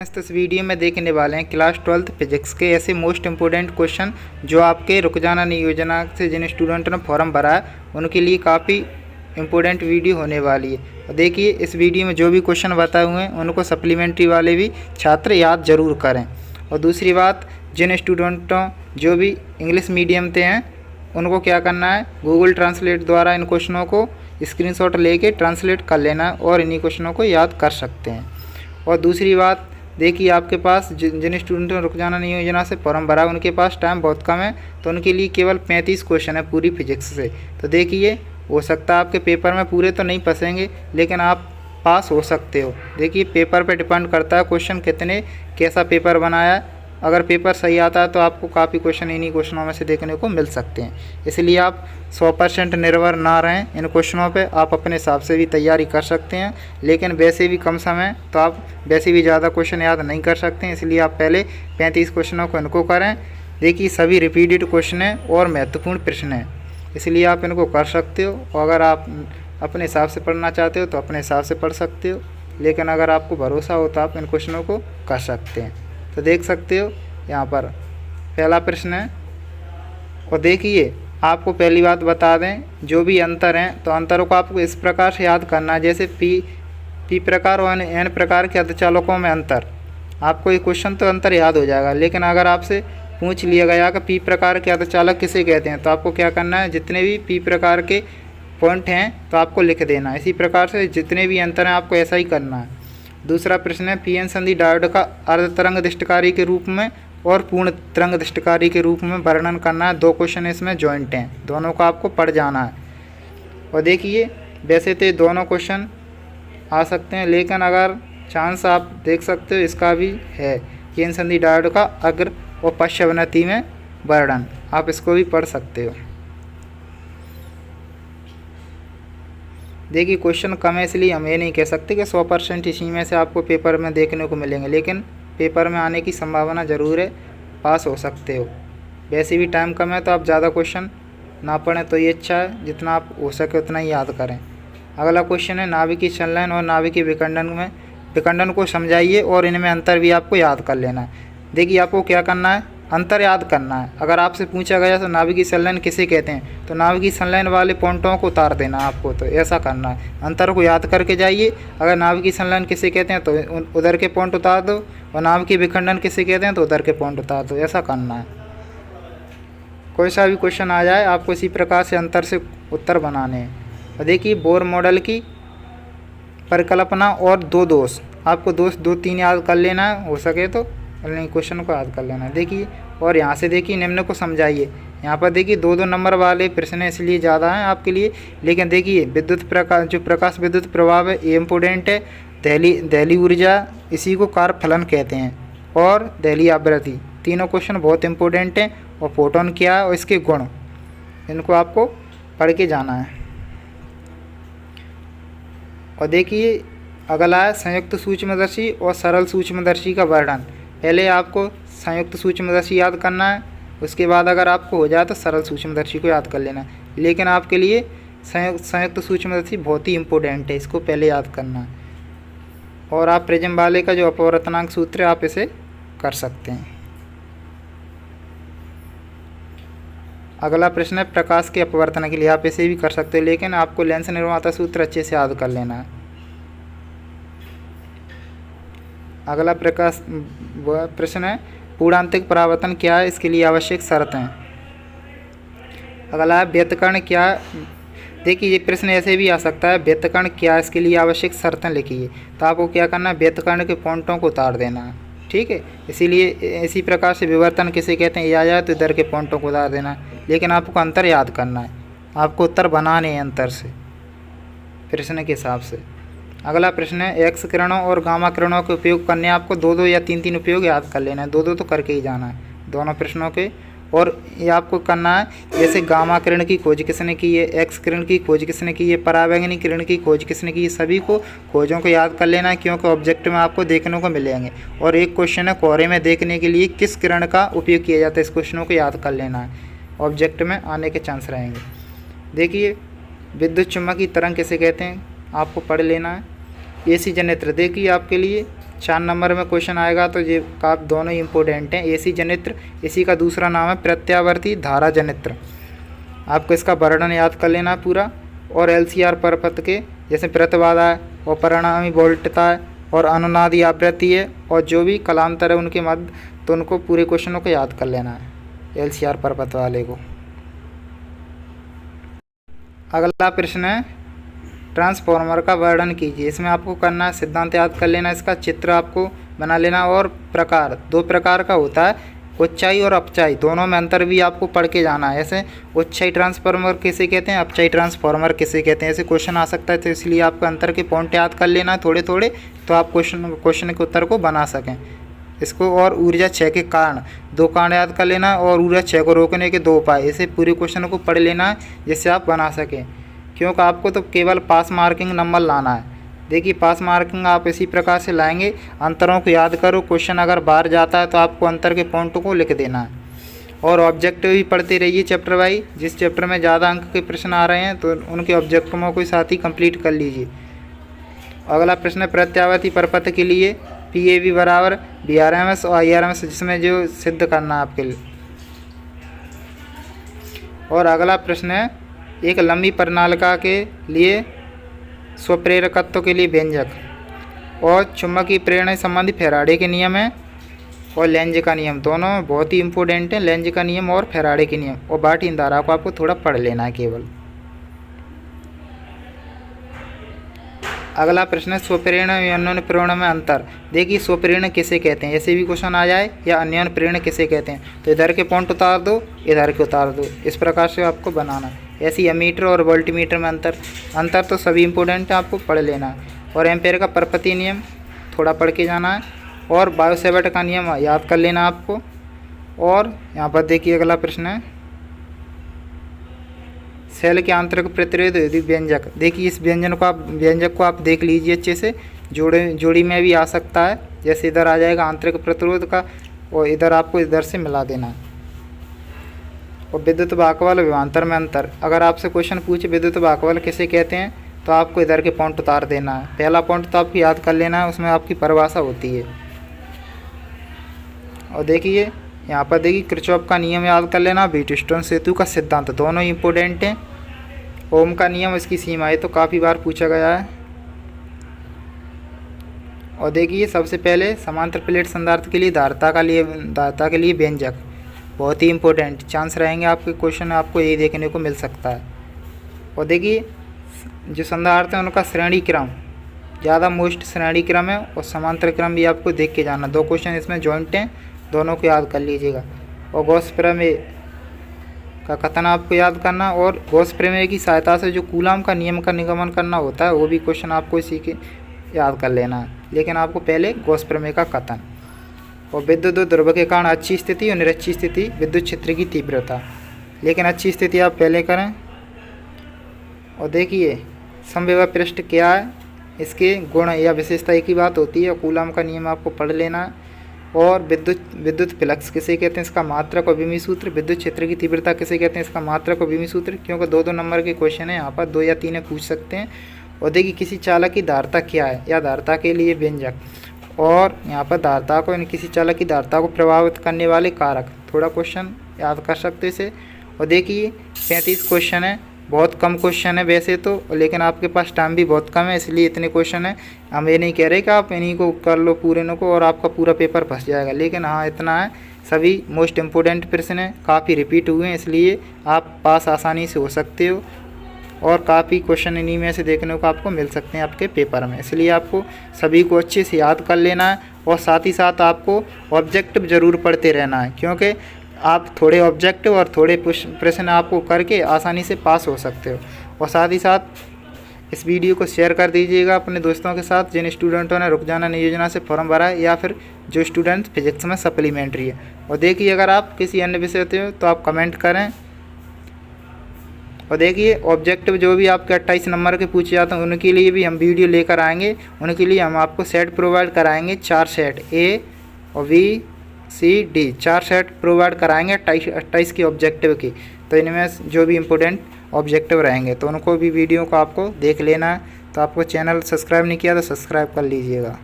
इस वीडियो में देखने वाले हैं क्लास 12th फिजिक्स के ऐसे मोस्ट इम्पोर्टेंट क्वेश्चन जो आपके रुकजाना योजना से जिन स्टूडेंट ने फॉर्म भरा है उनके लिए काफ़ी इम्पोर्टेंट वीडियो होने वाली है। और देखिए इस वीडियो में जो भी क्वेश्चन बताए हुए हैं उनको सप्लीमेंट्री वाले भी छात्र याद ज़रूर करें। और दूसरी बात, जिन स्टूडेंटों जो भी इंग्लिश मीडियम से हैं उनको क्या करना है, गूगल ट्रांसलेट द्वारा इन क्वेश्चनों को स्क्रीनशॉट लेके ट्रांसलेट कर लेना है और इन्हीं क्वेश्चनों को याद कर सकते हैं। और दूसरी बात, देखिए आपके पास जिन स्टूडेंटों ने रुकजाना योजना से फॉर्म भरा उनके पास टाइम बहुत कम है, तो उनके लिए केवल 35 क्वेश्चन है पूरी फिजिक्स से। तो देखिए हो सकता है आपके पेपर में पूरे तो नहीं फंसेंगे लेकिन आप पास हो सकते हो। देखिए पेपर पे डिपेंड करता है क्वेश्चन कितने कैसा पेपर बनाया है। अगर पेपर सही आता है तो आपको काफ़ी क्वेश्चन इन्हीं क्वेश्चनों में से देखने को मिल सकते हैं। इसलिए आप 100% निर्भर ना रहें इन क्वेश्चनों पे, आप अपने हिसाब से भी तैयारी कर सकते हैं। लेकिन वैसे भी कम समय तो आप वैसे भी ज़्यादा क्वेश्चन याद नहीं कर सकते हैं, इसलिए आप पहले 35 क्वेश्चनों को इनको करें। देखिए सभी रिपीटेड क्वेश्चन हैं और महत्वपूर्ण प्रश्न हैं, इसलिए आप इनको कर सकते हो। और अगर आप अपने हिसाब से पढ़ना चाहते हो तो अपने हिसाब से पढ़ सकते हो, लेकिन अगर आपको भरोसा हो तो आप इन क्वेश्चनों को कर सकते हैं। तो देख सकते हो यहाँ पर पहला प्रश्न है। और देखिए आपको पहली बात बता दें, जो भी अंतर हैं तो अंतरों को आपको इस प्रकार से याद करना है, जैसे पी प्रकार और एन प्रकार के अर्धचालकों में अंतर। आपको ये क्वेश्चन तो अंतर याद हो जाएगा, लेकिन अगर आपसे पूछ लिया गया कि पी प्रकार के अर्धचालक किसे कहते हैं तो आपको क्या करना है, जितने भी पी प्रकार के पॉइंट हैं तो आपको लिख देना है। इसी प्रकार से जितने भी अंतर हैं आपको ऐसा ही करना है। दूसरा प्रश्न है, पी एन संधि डायोड का अर्ध तरंग दृष्टिकारी के रूप में और पूर्ण तरंग दृष्टिकारी के रूप में वर्णन करना है। 2 क्वेश्चन इसमें जॉइंट हैं, दोनों को आपको पढ़ जाना है। और देखिए वैसे तो दोनों क्वेश्चन आ सकते हैं, लेकिन अगर चांस आप देख सकते हो इसका भी है, पी एन संधि डायोड का अग्र और पश्च अवनति में वर्णन, आप इसको भी पढ़ सकते हो। देखिए क्वेश्चन कम है इसलिए हम ये नहीं कह सकते कि 100% इसी में से आपको पेपर में देखने को मिलेंगे, लेकिन पेपर में आने की संभावना ज़रूर है, पास हो सकते हो। वैसे भी टाइम कम है तो आप ज़्यादा क्वेश्चन ना पढ़ें तो ये अच्छा है, जितना आप हो सके उतना ही याद करें। अगला क्वेश्चन है, नाभिकीय संलयन और नाभिकीय विखंडन को समझाइए और इनमें अंतर भी आपको याद कर लेना है। देखिए आपको क्या करना है, अंतर याद करना है। अगर आपसे पूछा गया तो नाभिकीय संलयन किसे कहते हैं तो नाभिकीय संलयन वाले पॉइंटों को उतार देना आपको, तो ऐसा करना है। अंतर को याद करके जाइए, अगर नाभिकीय संलयन किसे कहते हैं तो उधर के पॉइंट उतार दो, और नाभिकीय विखंडन किसे कहते हैं तो उधर के पॉइंट उतार दो, ऐसा करना है। कोई सा भी क्वेश्चन आ जाए आपको इसी प्रकार से अंतर से उत्तर बनाने हैं। और देखिए बोर मॉडल की परिकल्पना और 2 दोष, आपको दोष 2-3 याद कर लेना है, हो सके तो नहीं क्वेश्चन को याद कर लेना है। देखिए और यहाँ से देखिए निम्न को समझाइए। यहाँ पर देखिए 2-2 नंबर वाले प्रश्न इसलिए ज़्यादा हैं आपके लिए, लेकिन देखिए विद्युत प्रकाश जो प्रकाश विद्युत प्रभाव है ये इम्पोर्टेंट है। दहली ऊर्जा, इसी को कार्य फलन कहते हैं, और दहली आवृत्ति, तीनों क्वेश्चन बहुत इंपॉर्टेंट हैं। और फोटोन क्या है और इसके गुण, इनको आपको पढ़ के जाना है। और देखिए अगला है संयुक्त सूक्ष्मदर्शी और सरल सूक्ष्मदर्शी का वर्णन। पहले आपको संयुक्त सूक्ष्मदर्शी याद करना है, उसके बाद अगर आपको हो जाए तो सरल सूक्ष्मदर्शी को याद कर लेना है। लेकिन आपके लिए संयुक्त सूक्ष्मदर्शी बहुत ही इम्पोर्टेंट है, इसको पहले याद करना है। और आप प्रिज्म वाले का जो अपवर्तनांक सूत्र है आप इसे कर सकते हैं। अगला प्रश्न है प्रकाश के अपवर्तन के लिए, आप इसे भी कर सकते हो, लेकिन आपको लेंस निर्माता सूत्र अच्छे से याद कर लेना है। अगला प्रश्न है पूर्णांतिक परावर्तन क्या है, इसके लिए आवश्यक शर्तें। अगला है व्यतकर्ण क्या। देखिए ये प्रश्न ऐसे भी आ सकता है, व्यतकर्ण क्या, इसके लिए आवश्यक शर्तें लिखिए। तो आपको क्या करना है, व्यतकर्ण के पॉइंटों को उतार देना है, ठीक है। इसीलिए इसी प्रकार से विवर्तन किसे कहते हैं ये आ जाए तो इधर के पॉइंटों को उतार देना है, लेकिन आपको अंतर याद करना है, आपको उत्तर बनाने हैं अंतर से प्रश्न के हिसाब से। अगला प्रश्न है एक्स किरणों और गामा किरणों के उपयोग करने, आपको 2-2 या 3-3 उपयोग याद कर लेना है, 2-2 तो करके ही जाना है दोनों प्रश्नों के। और ये आपको करना है, जैसे गामा किरण की खोज किसने की है, एक्स किरण की खोज किसने की है, परावैंगनी किरण की खोज किसने की है, सभी को खोजों को याद कर लेना है, क्योंकि ऑब्जेक्ट में आपको देखने को मिलेंगे। और एक क्वेश्चन है कोहरे में देखने के लिए किस किरण का उपयोग किया जाता है, इस क्वेश्चनों को याद कर लेना है, ऑब्जेक्ट में आने के चांस रहेंगे। देखिए विद्युत चुम्बकीय तरंग किसे कहते हैं आपको पढ़ लेना है। एसी जनरेटर, देखिए आपके लिए 4 नंबर में क्वेश्चन आएगा तो ये आप दोनों ही इम्पोर्टेंट हैं। एसी जनित्र, इसी का दूसरा नाम है प्रत्यावर्ती धारा जनित्र। आपको इसका वर्णन याद कर लेना पूरा। और LCR परपथ के जैसे प्रतिबाधा है और परिणामी वोल्टता है और अनुनादी आवृत्ति है और जो भी कलांतर है उनके मध्य, तो उनको पूरे क्वेश्चनों को याद कर लेना है LCR परपथ वाले को। अगला प्रश्न है ट्रांसफॉर्मर का वर्णन कीजिए। इसमें आपको करना है सिद्धांत याद कर लेना, इसका चित्र आपको बना लेना और प्रकार, 2 प्रकार का होता है, उच्चाई और अपचाई, दोनों में अंतर भी आपको पढ़ के जाना है। ऐसे उच्चाई ट्रांसफार्मर किसे कहते हैं, अपचाई ट्रांसफार्मर किसे कहते हैं, ऐसे क्वेश्चन आ सकता है। तो इसलिए आपको अंतर के पॉइंट याद कर लेना है थोड़े थोड़े, तो आप क्वेश्चन के उत्तर को बना सकें इसको। और ऊर्जा क्षय के कारण, 2 कारण याद कर लेना और ऊर्जा क्षय को रोकने के 2 उपाय, ऐसे पूरे क्वेश्चन को पढ़ लेना है जिससे आप बना सकें, क्योंकि आपको तो केवल पास मार्किंग नंबर लाना है। देखिए पास मार्किंग आप इसी प्रकार से लाएंगे, अंतरों को याद करो, क्वेश्चन अगर बाहर जाता है तो आपको अंतर के पॉइंटों को लिख देना है। और ऑब्जेक्टिव भी पढ़ते रहिए चैप्टर वाइज, जिस चैप्टर में ज़्यादा अंक के प्रश्न आ रहे हैं तो उनके ऑब्जेक्टिवों को साथ ही कंप्लीट कर लीजिए। अगला प्रश्न है प्रत्यावर्ती परपथ के लिए PAV बराबर VRMS और IRMS, जिसमें जो सिद्ध करना है आपके लिए। और अगला प्रश्न है एक लंबी परिनालिका के लिए स्वप्रेरकत्व के लिए व्यंजक। और चुंबकीय प्रेरणा संबंधी फैराडे के नियम है और लेंज का नियम, दोनों बहुत ही इंपॉर्टेंट है, लेंज का नियम और फैराडे के नियम। और बार्टीन धारा को आपको थोड़ा पढ़ लेना है केवल। अगला प्रश्न है स्वप्रेरण या अन्योन्य प्रेरण में अंतर। देखिए स्वप्रेरण किसे कहते हैं, ऐसे भी क्वेश्चन आ जाए, या अन्योन्य प्रेरण किसे कहते हैं, तो इधर के पॉइंट उतार दो, इधर के उतार दो, इस प्रकार से आपको बनाना है। ऐसे ही एमीटर और वोल्टीमीटर में अंतर तो सभी इंपॉर्टेंट है, आपको पढ़ लेना है। और एम्पेयर का परपति नियम थोड़ा पढ़ के जाना है। और बायो-सैवर्ट का नियम याद कर लेना आपको। और यहाँ पर देखिए अगला प्रश्न है सेल के आंतरिक प्रतिरोध व्यंजक। देखिए इस व्यंजक को आप देख लीजिए अच्छे से, जोड़ी में भी आ सकता है, जैसे इधर आ जाएगा आंतरिक प्रतिरोध का और इधर आपको इधर से मिला देना है। और विद्युत वाहकबल विभवांतर में अंतर, अगर आपसे क्वेश्चन पूछे विद्युत वाहकबल किसे कहते हैं तो आपको इधर के पॉइंट उतार देना है। पहला पॉइंट तो आपको याद कर लेना है, उसमें आपकी परिभाषा होती है। और देखिए यहाँ पर देखिए किरचॉफ का नियम याद कर लेना, व्हीटस्टोन सेतु का सिद्धांत, दोनों ही इंपॉर्टेंट हैं। ओम का नियम, इसकी सीमाएं तो काफ़ी बार पूछा गया है। और देखिए सबसे पहले समांतर प्लेट संधारित्र के लिए धारिता के लिए व्यंजक, बहुत ही इंपॉर्टेंट चांस रहेंगे आपके क्वेश्चन, आपको यही देखने को मिल सकता है। और देखिए जो संधारित्र हैं उनका श्रेणी क्रम ज़्यादा मोस्ट श्रेणी क्रम है, और समांतर क्रम भी आपको देख के जाना। 2 क्वेश्चन इसमें जॉइंट हैं, दोनों को याद कर लीजिएगा। और गॉस प्रमेय का कथन आपको याद करना, और गॉस प्रमेय की सहायता से जो कूलॉम का नियम का निगमन करना होता है वो भी क्वेश्चन आपको इसी के याद कर लेना है। लेकिन आपको पहले गॉस प्रमेय का कथन। और विद्युत ध्रुव के कारण अच्छी स्थिति और निरक्षी स्थिति विद्युत क्षेत्र की तीव्रता, लेकिन अच्छी स्थिति आप पहले करें। और देखिए समविभव पृष्ठ क्या है, इसके गुण या विशेषता एक ही बात होती है। कूलॉम का नियम आपको पढ़ लेना है। और विद्युत फ्लक्स किसे कहते हैं, इसका मात्रक और विमी सूत्र। विद्युत क्षेत्र की तीव्रता किसे कहते हैं, इसका मात्रक और विमी सूत्र। क्योंकि 2-2 नंबर के क्वेश्चन है यहाँ पर, 2 या 3 पूछ सकते हैं। और देखिए किसी चालक की धारिता क्या है, या धारिता के लिए व्यंजक। और यहाँ पर धारिता को, किसी चालक की धारिता को प्रभावित करने वाले कारक, थोड़ा क्वेश्चन याद कर सकते इसे। और देखिए 35 क्वेश्चन है, बहुत कम क्वेश्चन है वैसे तो, लेकिन आपके पास टाइम भी बहुत कम है, इसलिए इतने क्वेश्चन है। हम ये नहीं कह रहे कि आप इन्हीं को कर लो पूरे को और आपका पूरा पेपर फंस जाएगा, लेकिन हाँ इतना है, सभी मोस्ट इम्पोर्टेंट प्रश्न हैं, काफ़ी रिपीट हुए हैं, इसलिए आप पास आसानी से हो सकते हो। और काफ़ी क्वेश्चन इन्हीं में से देखने को आपको मिल सकते हैं आपके पेपर में, इसलिए आपको सभी को अच्छे से याद कर लेना है। और साथ ही साथ आपको ऑब्जेक्टिव ज़रूर पढ़ते रहना है, क्योंकि आप थोड़े ऑब्जेक्टिव और थोड़े प्रश्न आपको करके आसानी से पास हो सकते हो। और साथ ही साथ इस वीडियो को शेयर कर दीजिएगा अपने दोस्तों के साथ, जिन स्टूडेंटों ने रुक जाना योजना से फॉर्म भरा है, या फिर जो स्टूडेंट फिजिक्स में सप्लीमेंट्री है। और देखिए अगर आप किसी अन्य विषय होते हो तो आप कमेंट करें। और देखिए ऑब्जेक्टिव जो भी आपके 28 नंबर के पूछे जाते हैं उनके लिए भी हम वीडियो लेकर आएंगे। उनके लिए हम आपको सेट प्रोवाइड कराएंगे, 4 सेट A और B C D 4 set provide कराएंगे 28 के ऑब्जेक्टिव की। तो इनमें जो भी इम्पोर्टेंट ऑब्जेक्टिव रहेंगे तो उनको भी वीडियो को आपको देख लेना है। तो आपको चैनल सब्सक्राइब नहीं किया तो सब्सक्राइब कर लीजिएगा।